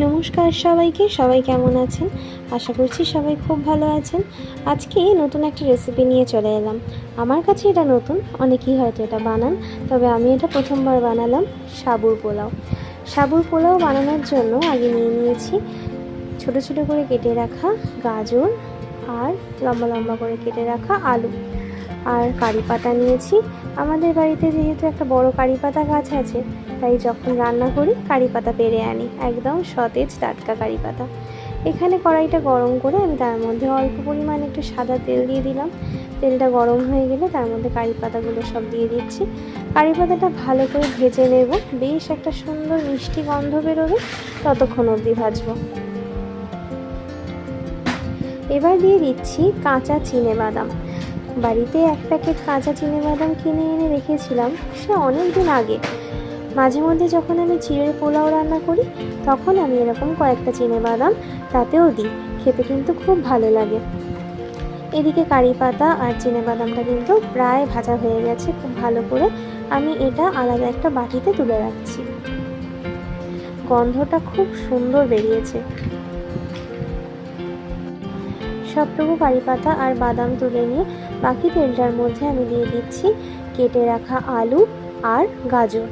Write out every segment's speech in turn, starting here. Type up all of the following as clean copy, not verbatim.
নমস্কার সবাইকে, সবাই কেমন আছেন? আশা করছি সবাই খুব ভালো আছেন। আজকে নতুন একটা রেসিপি নিয়ে চলে এলাম। আমার কাছে এটা নতুন, অনেকেই হয়তো এটা বানান, তবে আমি এটা প্রথমবার বানালাম। সাবুর পোলাও। সাবুর পোলাও বানানোর জন্য আগে নিয়ে নিয়েছি ছোট ছোট করে কেটে রাখা গাজর আর লম্বা লম্বা করে কেটে রাখা আলু আর কারি পাতা নিয়েছি। আমাদের বাড়িতে যেহেতু একটা বড় কারি পাতা গাছ আছে, তাই যখন রান্না করি কারি পাতা পেরে আনি, একদম সতেজ টাটকা কারি পাতা। এখানে কড়াইটা গরম করে আমি তার মধ্যে অল্প পরিমাণ একটু সাদা তেল দিয়ে দিলাম। তেলটা গরম হয়ে গেলে তার মধ্যে কারি পাতাগুলো সব দিয়ে দিচ্ছি। কারি পাতাটা ভালো করে ভেজে নেব, বেশ একটা সুন্দর মিষ্টি গন্ধ বেরোবে, ততক্ষণ অবধি ভাজবো। এবার দিয়ে দিচ্ছি কাঁচা চিনেবাদাম। বাড়িতে এক প্যাকেট কাঁচা চিনেবাদাম কিনে এনে রেখেছিলাম, সে অনেক দিন আগে। মাঝে মধ্যে যখন আমি চিড়ের পোলাও রান্না করি, তখন আমি এরকম কয়েকটা চিনেবাদাম তাতেও দিই, খেতে কিন্তু খুব ভালো লাগে। এদিকে কারি পাতা আর চিনেবাদামটা কিন্তু প্রায় ভাজা হয়ে গেছে খুব ভালো করে। আমি এটা আলাদা একটা বাটিতে তুলে রাখছি। গন্ধটা খুব সুন্দর বেরিয়েছে। সবটুকু কারি পাতা আর বাদাম তুলে নিয়ে বাকি তেলটার মধ্যে আমি দিয়ে দিচ্ছি কেটে রাখা আলু আর গাজর।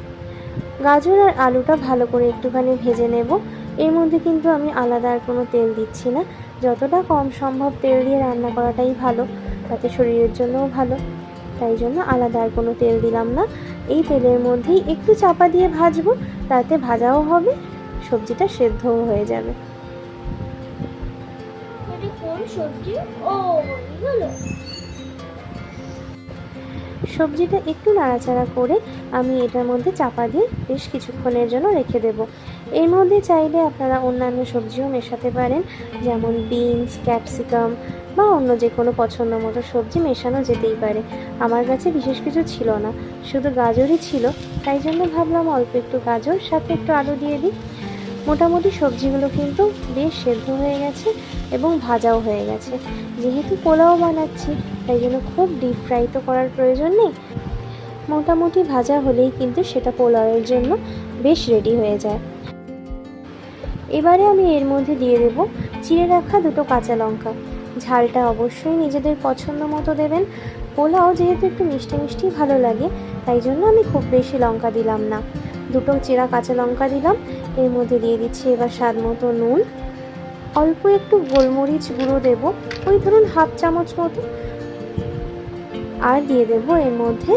গাজর আর আলুটা ভালো করে একটুখানি ভেজে নেব। এর মধ্যে কিন্তু আমি আলাদা আর কোনো তেল দিচ্ছি না, যতটা কম সম্ভব তেল দিয়ে রান্না করাটাই ভালো, তাতে শরীরের জন্যও ভালো। তাই জন্য আলাদা আর কোনো তেল দিলাম না। এই তেলের মধ্যেই একটু চাপা দিয়ে ভাজবো, তাতে ভাজাও হবে, সবজিটা সেদ্ধও হয়ে যাবে। সবজিটা একটু নাড়াচাড়া করে আমি এটার মধ্যে চাপা দিয়ে বেশ কিছুক্ষণের জন্য রেখে দেব। এর মধ্যে চাইলে আপনারা অন্যান্য সবজিও মেশাতে পারেন, যেমন বিনস, ক্যাপসিকাম বা অন্য যে কোনো পছন্দ মতো সবজি মেশানো যেতেই পারে। আমার কাছে বিশেষ কিছু ছিল না, শুধু গাজরই ছিল, তাই জন্য ভাবলাম অল্প একটু গাজর সাথে একটু আলু দিয়ে দিই। মোটামুটি সবজিগুলো কিন্তু বেশ সেদ্ধ হয়ে গেছে এবং ভাজাও হয়ে গেছে। যেহেতু পোলাও বানাচ্ছি, তাই জন্য খুব ডিপ ফ্রাই তো করার প্রয়োজন নেই, মোটামুটি ভাজা হলেই কিন্তু সেটা পোলাওয়ের জন্য বেশ রেডি হয়ে যায়। এবারে আমি এর মধ্যে দিয়ে দেব চিড়ে রাখা দুটো কাঁচা লঙ্কা। ঝালটা অবশ্যই নিজেদের পছন্দ মতো দেবেন। পোলাও যেহেতু একটু মিষ্টি মিষ্টি ভালো লাগে, তাই জন্য আমি খুব বেশি লঙ্কা দিলাম না, দুটো চেরা কাঁচা লঙ্কা দিলাম। এর মধ্যে দিয়ে দিচ্ছি এবার স্বাদ মতো নুন, অল্প একটু গোলমরিচ গুঁড়ো দেবো, ওই ধরুন হাফ চামচ মতো, আর দিয়ে দেবো এর মধ্যে